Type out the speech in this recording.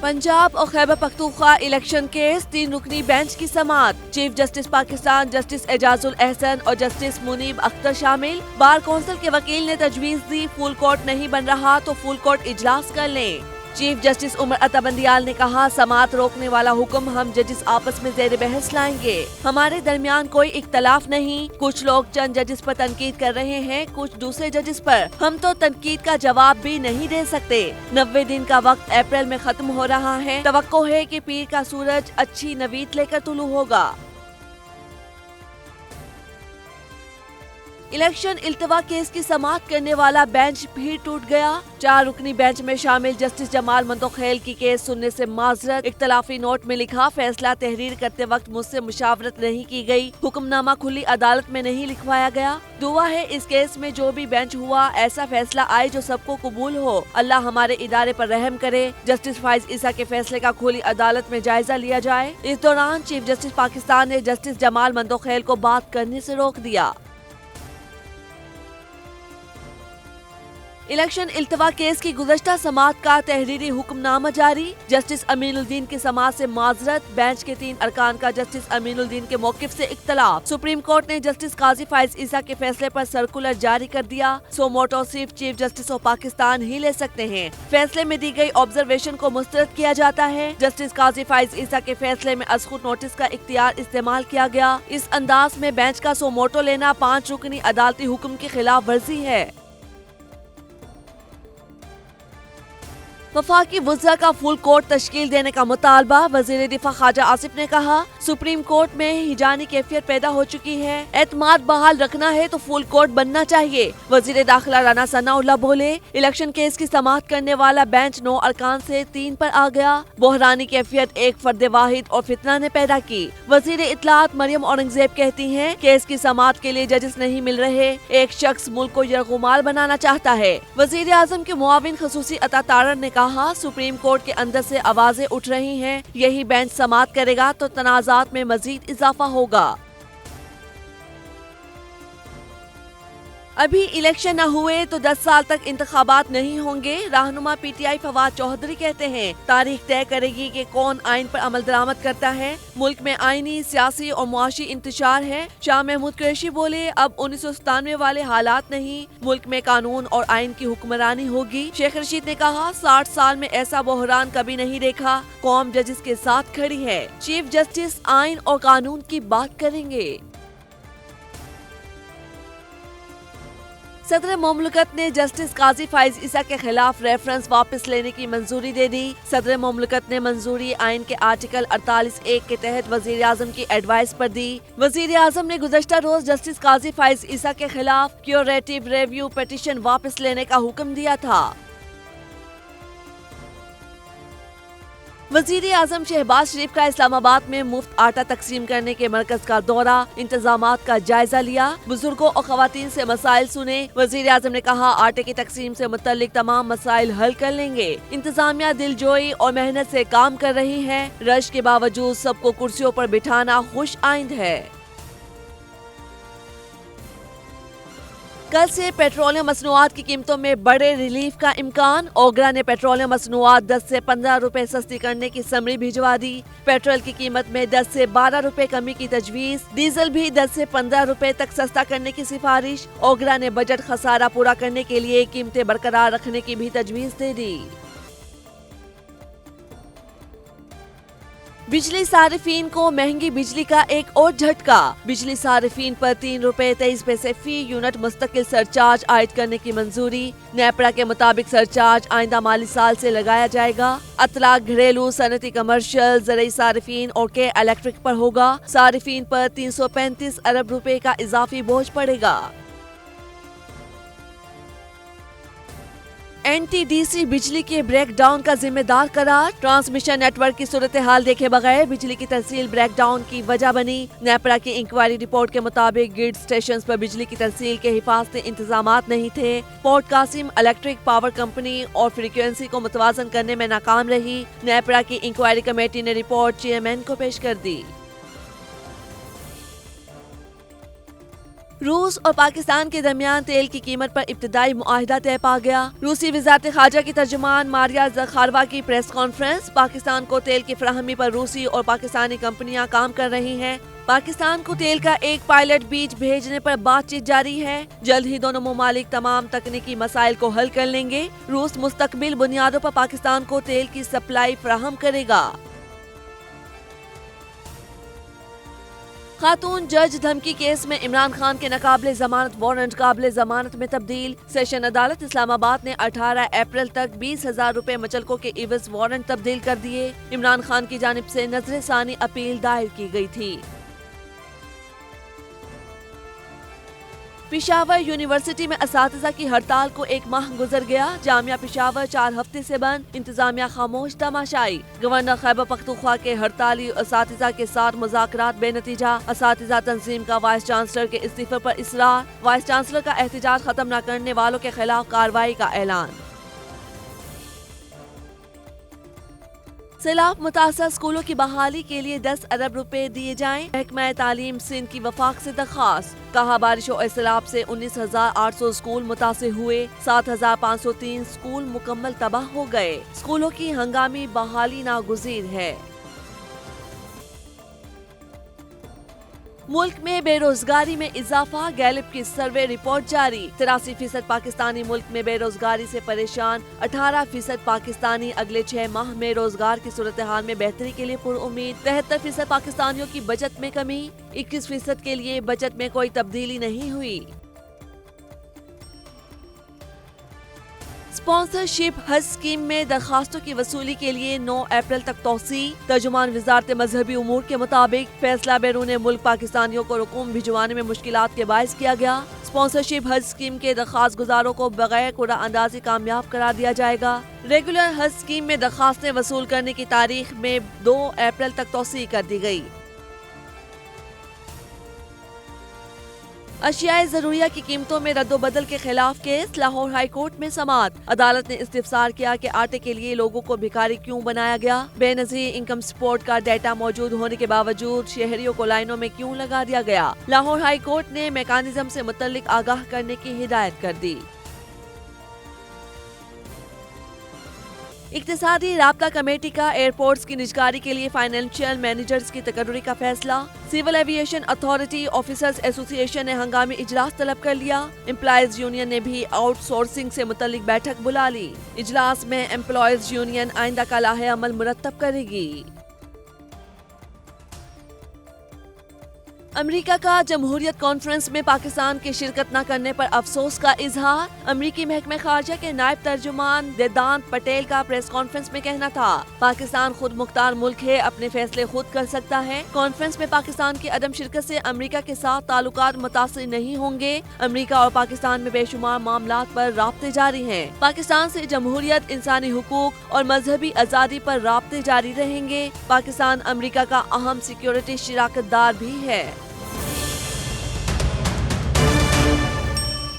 पंजाब और Khyber Pakhtunkhwa election case 3 रुकनी bench की समाअत। Chief justice Pakistan justice Ijazul Ahsan और जस्टिस मुनीब अख्तर शामिल। बार कौंसिल के वकील ने तजवीज दी फुल कोर्ट नहीं बन रहा तो फुल कोर्ट इजलास कर लें। चीफ जस्टिस उमर अता बंदियाल ने कहा, समाअत रोकने वाला हुक्म हम जजिस आपस में ज़ेर बहस लाएंगे। हमारे दरमियान कोई इख्तलाफ नहीं। कुछ लोग चंद जजिस पर तनकीद कर रहे हैं, कुछ दूसरे जजिस पर। हम तो तनकीद का जवाब भी नहीं दे सकते। 90 दिन का वक्त अप्रैल में खत्म हो रहा है। तवक्को है कि पीर का सूरज अच्छी नवीद लेकर तुलू होगा। इलेक्शन इल्तवा केस की समाअत करने वाला बेंच फिर टूट गया। 4 रुकनी बेंच में शामिल जस्टिस जमाल मंदोखेल की केस सुनने से माजरत। इख्तलाफी नोट में लिखा, फैसला तहरीर करते वक्त मुझसे मुशावरत नहीं की गई। हुक्मनामा खुली अदालत में नहीं लिखवाया गया। दुआ है इस केस में जो भी बेंच हुआ ऐसा फैसला आए जो सबको कबूल हो। अल्लाह हमारे इदारे पर रहम करे। जस्टिस फाइज ईसा के फैसले का खुली अदालत में जायजा लिया जाए। इस दौरान चीफ जस्टिस पाकिस्तान ने जस्टिस जमाल मंदोखेल को बात करने से रोक दिया। इलेक्शन इल्तवा केस की गुज़श्ता समाअत का तहरीरी हुक्मनामा जारी। जस्टिस अमीनुद्दीन की समाअत से माजरत। बेंच के 3 अरकान का जस्टिस अमीनुद्दीन के मौकिफ से इख्तलाफ। सुप्रीम कोर्ट ने जस्टिस काजी फाइज ईसा के फैसले पर सर्कुलर जारी कर दिया। सो मोटो सिर्फ चीफ जस्टिस ऑफ पाकिस्तान ही ले सकते हैं। फैसले में दी गई ऑब्जर्वेशन को मुस्तरद किया जाता है। जस्टिस काजी फाइज ईसा के फैसले में अज़खुद नोटिस का इख्तियार इस्तेमाल किया गया। इस अंदाज में बेंच का सो मोटो लेना 5 रुकनी अदालती हुक्म की खिलाफ वर्जी है। वफाकी वुज़रा का फुल कोर्ट तश्कील देने का मुतालबा। वज़ीर दिफा ख्वाजा आसिफ ने कहा, सुप्रीम कोर्ट में हिजानी कैफियत पैदा हो चुकी है। एतमाद बहाल रखना है तो फुल कोर्ट बनना चाहिए। वज़ीर दाखिला राना सनाउल्लाह बोले, इलेक्शन केस की समाअत करने वाला बेंच 9 अरकान से 3 पर आ गया। बहरानी कैफियत एक फर्द वाहिद और फितना ने पैदा की। वज़ीर इत्तलात मरियम औरंगजेब कहती हैं, केस की समाअत के लिए जजिस नहीं मिल रहे। एक शख्स मुल्क को यरगुमाल बनाना चाहता है। वज़ीर आज़म के मुआविन खसूसी अता तारर ने कहा, सुप्रीम कोर्ट के अंदर से आवाजें उठ रही हैं। यही बेंच समाअत करेगा तो तनाज़ात में मजीद इजाफा होगा। अभी इलेक्शन न हुए तो 10 साल तक इंतखाबात नहीं होंगे। रहनुमा पीटीआई फवाद चौधरी कहते हैं, तारीख तय करेगी कि कौन आइन पर अमल दरामद करता है। मुल्क में आइनी, सियासी और मुआशी इंतशार है। शाह महमूद कुरैशी बोले, अब 1997 वाले हालात नहीं, मुल्क में कानून और आइन की हुक्मरानी होगी। शेख रशीद ने कहा, 60 साल में ऐसा बहरान कभी नहीं देखा। कौम जजिस के साथ खड़ी है। चीफ जस्टिस आइन और कानून की बात करेंगे। सदर मुमलिकत ने जस्टिस काजी फाइज ईसा के खिलाफ रेफरेंस वापस लेने की मंजूरी दे दी। सदर मुमलिकत ने मंजूरी आइन के आर्टिकल 48(1) के तहत वजीर आजम की एडवाइस पर दी। वजीर आजम ने गुज़श्ता रोज जस्टिस काजी फाइज ईसा के खिलाफ क्यूरेटिव रिव्यू पिटीशन वापस लेने का हुक्म दिया था। वजीर आजम शहबाज शरीफ का इस्लामाबाद में मुफ्त आटा तकसीम करने के मरकज का दौरा। इंतजामात का जायजा लिया। बुजुर्गों और खवातीन से मसाइल सुने। वजीर आजम ने कहा, आटे की तकसीम से मुतल्लिक तमाम मसाइल हल कर लेंगे। इंतजामिया दिलजोई और मेहनत से काम कर रही है। रश के बावजूद सबको कुर्सियों पर बिठाना खुश आइंद है। कल से पेट्रोलियम मसनूआत की कीमतों में बड़े रिलीफ का इम्कान। ओगरा ने पेट्रोलियम मसनूआत 10 से 15 रुपए सस्ती करने की समरी भिजवा दी। पेट्रोल की कीमत में 10 से 12 रुपए कमी की तजवीज। डीजल भी 10 से 15 रुपए तक सस्ता करने की सिफारिश। ओगरा ने बजट खसारा पूरा करने के लिए कीमतें बरकरार रखने की भी तजवीज दे दी। बिजली सारिफीन को महंगी बिजली का एक और झटका। बिजली सारिफीन पर 3 रुपए 23 पैसे फी यूनिट मुस्तकिल सरचार्ज आयद करने की मंजूरी। नेपरा के मुताबिक सरचार्ज आइंदा माली साल से लगाया जाएगा। अतलाक घरेलू, सनती, कमर्शियल, ज़रूरी सारिफीन और के इलेक्ट्रिक पर होगा। सारिफीन पर 335 अरब रुपए का इजाफी बोझ पड़ेगा। NTDC बिजली के ब्रेक डाउन का जिम्मेदार करार। ट्रांसमिशन नेटवर्क की सूरत हाल देखे बगैर बिजली की तरसील ब्रेक डाउन की वजह बनी। नेपरा की इंक्वायरी रिपोर्ट के मुताबिक ग्रिड स्टेशन पर बिजली की तरसील के हिफाजती इंतजामात नहीं थे। Port Qasim electric power company और फ्रीक्वेंसी को मुतवाजन करने में नाकाम रही। नेपरा की इंक्वायरी कमेटी ने रिपोर्ट चेयरमैन को पेश कर दी। روس اور پاکستان کے درمیان تیل کی قیمت پر ابتدائی معاہدہ طے پا گیا۔ روسی وزارت خارجہ کی ترجمان ماریا زخاروا کی پریس کانفرنس۔ پاکستان کو تیل کی فراہمی پر روسی اور پاکستانی کمپنیاں کام کر رہی ہیں۔ پاکستان کو تیل کا ایک پائلٹ بیج بھیجنے پر بات چیت جاری ہے۔ جلد ہی دونوں ممالک تمام تکنیکی مسائل کو حل کر لیں گے۔ روس مستقبل بنیادوں پر پاکستان کو تیل کی سپلائی فراہم کرے گا۔ خاتون جج دھمکی کیس میں عمران خان کے ناقابل ضمانت وارنٹ قابل ضمانت میں تبدیل۔ سیشن عدالت اسلام آباد نے 18 اپریل تک 20,000 روپے مچلکوں کے عوض وارنٹ تبدیل کر دیے۔ عمران خان کی جانب سے نظر ثانی اپیل دائر کی گئی تھی۔ پشاور یونیورسٹی میں اساتذہ کی ہڑتال کو 1 ماہ گزر گیا۔ جامعہ پشاور 4 ہفتے سے بند، انتظامیہ خاموش تماشائی۔ گورنر خیبر پختونخوا کے ہڑتالی اساتذہ کے ساتھ مذاکرات بے نتیجہ۔ اساتذہ تنظیم کا وائس چانسلر کے استعفے پر اصرار۔ وائس چانسلر کا احتجاج ختم نہ کرنے والوں کے خلاف کارروائی کا اعلان۔ سیلاب متاثرہ اسکولوں کی بحالی کے لیے 10 ارب روپے دیے جائیں۔ محکمہ تعلیم سندھ کی وفاق سے درخواست۔ کہا بارشوں اور سیلاب سے 19,800 اسکول متاثر ہوئے، 7,503 اسکول مکمل تباہ ہو گئے۔ اسکولوں کی ہنگامی بحالی ناگزیر ہے۔ ملک میں بے روزگاری میں اضافہ، گیلپ کی سروے رپورٹ جاری۔ 83% پاکستانی ملک میں بے روزگاری سے پریشان، 18% پاکستانی اگلے 6 ماہ میں روزگار کی صورتحال میں بہتری کے لیے پر امید۔ 73% پاکستانیوں کی بچت میں کمی، 21% کے لیے بچت میں کوئی تبدیلی نہیں ہوئی۔ اسپانسرشپ حج اسکیم میں درخواستوں کی وصولی کے لیے 9 اپریل تک توسیع۔ ترجمان وزارت مذہبی امور کے مطابق فیصلہ بیرون ملک پاکستانیوں کو رقوم بھجوانے میں مشکلات کے باعث کیا گیا۔ اسپانسرشپ حج اسکیم کے درخواست گزاروں کو بغیر قرعہ اندازی کامیاب قرار دیا جائے گا۔ ریگولر حج اسکیم میں درخواستیں وصول کرنے کی تاریخ میں 2 اپریل تک توسیع کر دی گئی۔ اشیاء ضروریہ کی قیمتوں میں رد و بدل کے خلاف کیس، لاہور ہائی کورٹ میں سماعت۔ عدالت نے استفسار کیا کہ آٹے کے لیے لوگوں کو بھکاری کیوں بنایا گیا؟ بے نظیر انکم سپورٹ کا ڈیٹا موجود ہونے کے باوجود شہریوں کو لائنوں میں کیوں لگا دیا گیا؟ لاہور ہائی کورٹ نے میکانزم سے متعلق آگاہ کرنے کی ہدایت کر دی۔ اقتصادی رابطہ کمیٹی کا ایئرپورٹس کی نجکاری کے لیے فائنینشیل مینیجرز کی تقرری کا فیصلہ۔ سول ایویشن اتھارٹی آفیسرز ایسوسی ایشن نے ہنگامی اجلاس طلب کر لیا۔ امپلائیز یونین نے بھی آؤٹ سورسنگ سے متعلق بیٹھک بلا لی۔ اجلاس میں امپلائیز یونین آئندہ کا لائحہ عمل مرتب کرے گی۔ امریکہ کا جمہوریت کانفرنس میں پاکستان کے شرکت نہ کرنے پر افسوس کا اظہار۔ امریکی محکمہ خارجہ کے نائب ترجمان ویدانت پٹیل کا پریس کانفرنس میں کہنا تھا، پاکستان خود مختار ملک ہے، اپنے فیصلے خود کر سکتا ہے۔ کانفرنس میں پاکستان کی عدم شرکت سے امریکہ کے ساتھ تعلقات متاثر نہیں ہوں گے۔ امریکہ اور پاکستان میں بے شمار معاملات پر رابطے جاری ہیں۔ پاکستان سے جمہوریت، انسانی حقوق اور مذہبی آزادی پر رابطے جاری رہیں گے۔ پاکستان امریکہ کا اہم سیکیورٹی شراکت دار بھی ہے۔